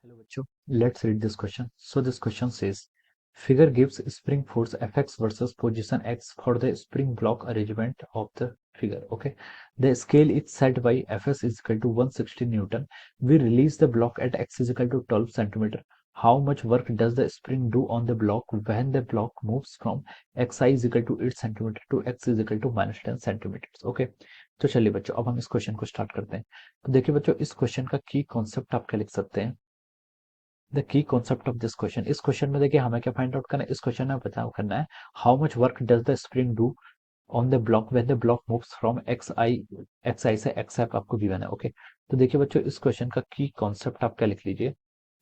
Hello, bachcho. Let's read this question. So this question says, figure gives spring force Fx versus position x for the spring block arrangement of the figure. Okay, the scale is set by Fs is equal to 160 Newton. We release the block at x is equal to 12 centimeter. How much work does the spring do on the block when the block moves from xi is equal to 8 centimeter to x is equal to minus 10 centimeters? Okay, तो चलिए बच्चों, अब हम इस question को start करते हैं। तो देखिए बच्चों, इस क्वेश्चन का की कॉन्सेप्ट आप क्या लिख सकते हैं। The key concept of this question, इस क्वेश्चन में देखिए हमें क्या फाइंड आउट करना है। इस क्वेश्चन में बताओ करना है how much work does the spring do on the block when the block moves from x i से एक्स एफ आपको गिवन है। ओके, तो देखिए बच्चों, इस क्वेश्चन का की कॉन्सेप्ट आप क्या लिख लीजिए।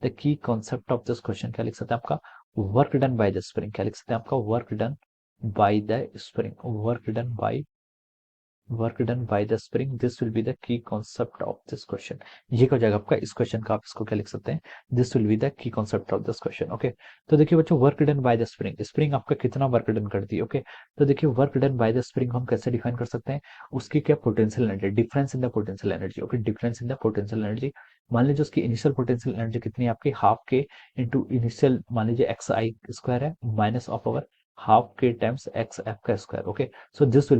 The key concept of this question क्या लिख सकते हैं आपका, work done by the spring. क्या लिख सकते हैं आपका, work done by the spring. Work done by the spring, this will be the key concept of this question. ये हो जाएगा आपका इस क्वेश्चन का। आप इसको क्या लिख सकते हैं, this will be the key concept of this question. Okay, तो देखिए बच्चों, work done by the spring, spring आपका कितना वर्क डन करती है। ओके, तो देखिए work done by the spring हम कैसे डिफाइन कर सकते हैं, उसकी क्या potential energy, difference in the potential energy. Okay, difference in the potential energy. मान लीजिए उसकी इनिशियल पोटेंशियल एनर्जी कितनी है आपकी, हाफ के इंटू इनिशियल मान लीजिए एक्स आई स्क्वायर है माइनस ऑफ अवर हाफ के टाइम्स एक्स एफ का square. Okay, so this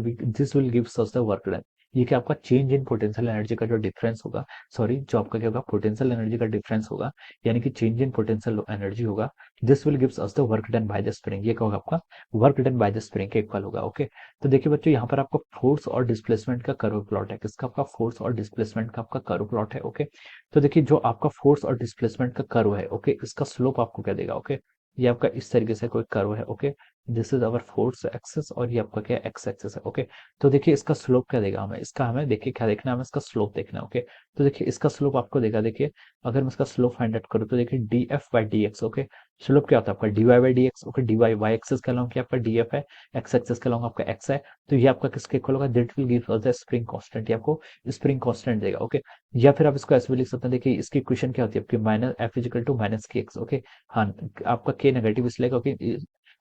will gives us the work done. ये क्या आपका चेंज इन पोटेंशियल एनर्जी का जो डिफरेंस होगा, सॉरी जो आपका क्या होगा पोटेंशियल एनर्जी का डिफरेंस होगा, यानी कि चेंज इन पोटेंशियल एनर्जी होगा। This will gives us the work done by the spring. ये क्या होगा आपका, work done by the spring के इक्वल होगा। ओके, तो देखिए बच्चों, यहाँ पर आपको फोर्स और डिस्प्लेसमेंट का कर्व प्लॉट है। किसका, आपका फोर्स और डिस्प्लेसमेंट का आपका कर्व प्लॉट है। ओके, तो देखिए जो आपका फोर्स और डिस्प्लेसमेंट का कर्व है, ओके, इसका स्लोप आपको क्या देगा। ओके, ये आपका इस तरीके से कोई कर्व है। Okay, this is our force axis और ये आपका क्या एक्स एक्सिस है। ओके, तो देखिए इसका स्लोप क्या देगा हमें, इसका हमें देखिए क्या देखना है, हमें इसका स्लोप देखना है। ओके, तो देखिए इसका स्लोप आपको देगा, देखिए अगर मैं इसका स्लोप फाइंड आउट करूँ तो देखिए D F by D X. Okay, slope क्या होता है आपका D Y by D X. Okay, D Y Y axis का लॉन्ग क्या आपका डी एफ है, एक्स एक्सिस का लॉन्ग आपका एक्स है। तो ये आपका किसके इक्वल होगा, that will give us the spring constant. ये आपको स्प्रिंग कांस्टेंट देगा। ओके, या फिर आप इसको ऐसे भी लिख सकते हैं, देखिए इसकी इक्वेशन क्या होती है आपकी, minus F equal to minus K X. Okay, हाँ, आपका के नेगेटिव इसलिए क्योंकि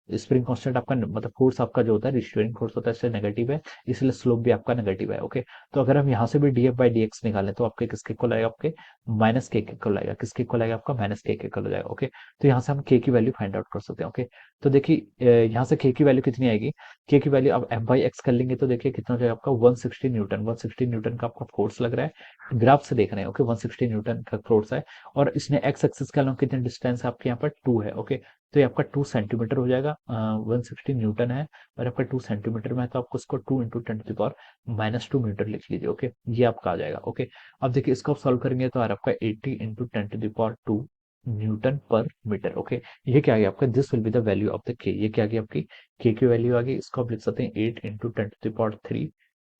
स्प्रिंग कांस्टेंट आपका मतलब फोर्स आपका जो होता है रिस्टोरिंग फोर्स होता है इससे नेगेटिव है, इसलिए स्लोप भी आपका नेगेटिव है। ओके, तो अगर हम यहाँ से भी df बाई dx निकालें तो आपके किसके इक्वल आएगा, आपके माइनस के इक्वल आएगा। किसके इक्वल आएगा आपका, माइनस के इक्वल हो जाएगा। ओके, तो यहाँ से हम k की वैल्यू फाइंड आउट कर सकते हैं। ओके, तो देखिए यहाँ से k की वैल्यू कितनी आएगी, k की वैल्यू अब f बाई एक्स कर लेंगे तो देखिए कितना हो जाएगा आपका 160 न्यूटन। 160 न्यूटन का आपका फोर्स लग रहा है, ग्राफ से देख रहे हैं। ओके, 160 न्यूटन का फोर्स है और इसने एक्स एक्सिस का लॉन्ग कितने डिस्टेंस है आपके यहाँ पर 2 है। ओके, तो ये आपका 2 सेंटीमीटर हो जाएगा। 160 न्यूटन है और आपका 2 सेंटीमीटर में है, तो आपको इसको 2 into 10 to the power minus 2 meter लिख लीजिए। ओके, ये आपका आ जाएगा। ओके, अब देखिए इसको आप सॉल्व करेंगे तो आ रहा है आपका 80 into 10 to the power 2 newton पर मीटर। ओके, ये क्या आ गया आपका, this will be the value of the K. ये क्या आ गया आपकी के की वैल्यू आ गई, इसको आप लिख सकते हैं 8 into 10 to the power 3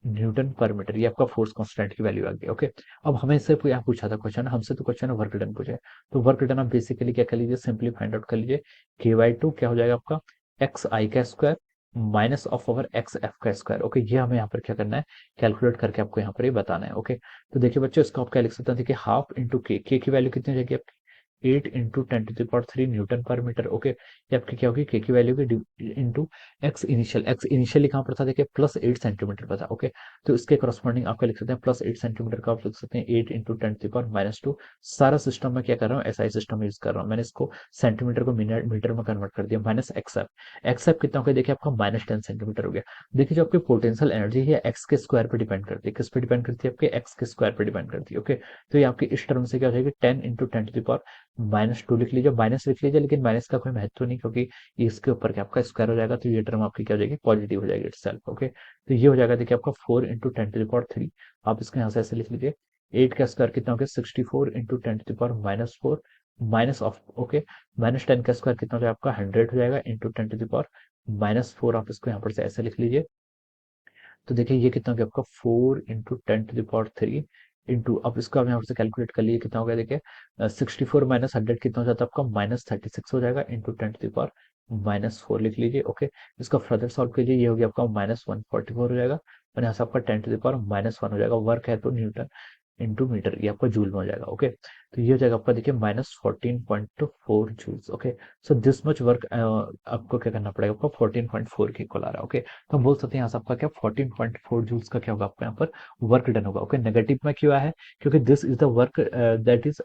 newton पर मीटर। ये आपका फोर्स कांस्टेंट की वैल्यू आ गई। ओके, अब हमें इससे यहाँ पूछा था क्वेश्चन, हमसे तो क्वेश्चन है वर्क डन पूछा है। तो वर्क डन आप बेसिकली क्या कर लीजिए, सिंपली फाइंड आउट कर लीजिए के वाई टू क्या हो जाएगा आपका एक्स आई का square minus of over x F का स्क्वायर। ओके, ये हमें यहाँ पर क्या करना है, कैलकुलेट करके आपको यहाँ पर ये बताना है। ओके, तो देखिए बच्चों, इसको आप क्या लिख सकते हैं, देखिए हाफ इंटू के की वैल्यू कितनी हो जाएगी आपकी 8 into 10 to the power 3 newton पर मीटर। ओके, ये आपकी क्या होगी, के की वैल्यू की इंटू एक्स इनिशियली कहाँ पर था, देखिए प्लस 8 सेंटीमीटर पर था। ओके, तो इसके करस्पॉन्डिंग आपका लिख सकते हैं प्लस 8 सेंटीमीटर का आप लिख सकते हैं 8 into 10 to the power minus 2। सारा सिस्टम में क्या कर रहा हूँ, एसआई सिस्टम यूज कर रहा हूँ। मैंने इसको सेंटीमीटर को मिनट मीटर में कन्वर्ट कर दिया, माइनस एक्सएफ कितना हो गया, देखिए आपका माइनस 10 सेंटीमीटर हो गया। देखिए जो आपकी पोटेंशियल एनर्जी है एक्स के स्क्वायर पर डिपेंड करती है, किस पे डिपेंड करती है, आपके एक्स के स्क्वायर पर डिपेंड करती है। ओके, तो ये आपकी इस टर्म से क्या हो जाएगी 10 into 10 to the power minus 2 लिख लीजिए, माइनस लिख लीजिए, लेकिन माइनस का कोई महत्व नहीं क्योंकि इसके ऊपर क्या आपका स्क्वायर हो जाएगा, तो ये टर्म आपकी क्या हो जाएगी, पॉजिटिव हो जाएगी इटसेल्फ। ओके, तो ये हो जाएगा देखिए आपका 4 इंटू 10 टू द पावर 3। आप इसको यहाँ से ऐसे लिख लीजिए 8 का स्क्वायर कितना हो गया 64 into 10 to the power minus 4 minus of. Okay, minus 10 का स्क्वायर कितना हो जाएगा आपका 100 हो जाएगा into 10 to the power minus 4। आप इसको यहाँ पर से ऐसे लिख लीजिए, तो देखिए ये कितना हो गया आपका 4 into 10 to the power 3 into, अब इसको आप यहाँ से कैलकुलेट कर लीजिए कितना हो गया, देखिए 64 माइनस 100 कितना हो जाता है आपका माइनस 36 हो जाएगा into 10 to the power minus 4 लिख लीजिए। ओके, इसका फर्दर सॉल्व कीजिए, ये हो गया आपका माइनस 144 हो जाएगा और यहाँ से आपका 10 टू द पावर माइनस 1 हो जाएगा। वर्क है तो न्यूटन इंटू मीटर, ये आपका जूल में हो जाएगा। ओके, तो ये हो जाएगा आपका देखिए minus 14.4 joules. Okay, so this much work आपको क्या करना पड़ेगा, आपका 14.4 के इक्वल आ रहा है। ओके, तो हम बोल सकते हैं यहाँ से आपका क्या 14.4 जूल्स का क्या होगा आपका यहाँ पर वर्क डन होगा। ओके, नेगेटिव में क्यों आया है, क्योंकि this is the work that is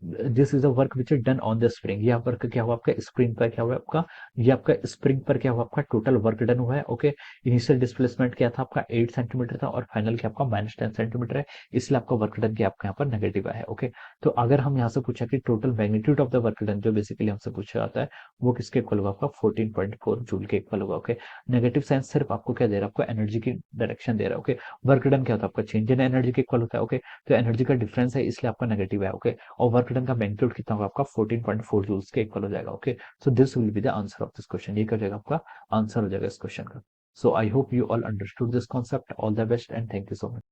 this is a work which is done on the spring, यह वर्क क्या हुआ आपका स्प्रिंग पर क्या हुआ आपका, ये आपका स्प्रिंग पर क्या हुआ आपका टोटल वर्क डन हुआ है। ओके, इनिशियल डिस्प्लेसमेंट क्या था आपका 8 सेंटीमीटर था और फाइनल क्या आपका -10 सेंटीमीटर है, इसलिए आपका वर्क डन क्या आपका यहाँ पर नेगेटिव है। ओके, तो अगर हम यहाँ से पूछा कि total magnitude of the work done, जो बेसिकली हमसे पूछा जाता है वो किसके इक्वल होगा आपका 14.4 जूल के इक्वल होगा। ओके, नेगेटिव साइन सिर्फ आपको क्या दे रहा है, आपको एनर्जी की डायरेक्शन दे रहा है। ओके, वर्क डन क्या होता है आपका चेंज इन एनर्जी के इक्वल होता है। ओके, तो एनर्जी का डिफरेंस है इसलिए आपका नेगेटिव है। ओके, और वर्क डन का मैग्नीट्यूड कितना होगा आपका 14.4 जूल्स के इक्वल हो जाएगा। Okay, so this will be the answer of this question, ये क्या हो जाएगा आपका आंसर हो जाएगा इस क्वेश्चन का। So I hope you all understood this concept, all the best and thank you so much.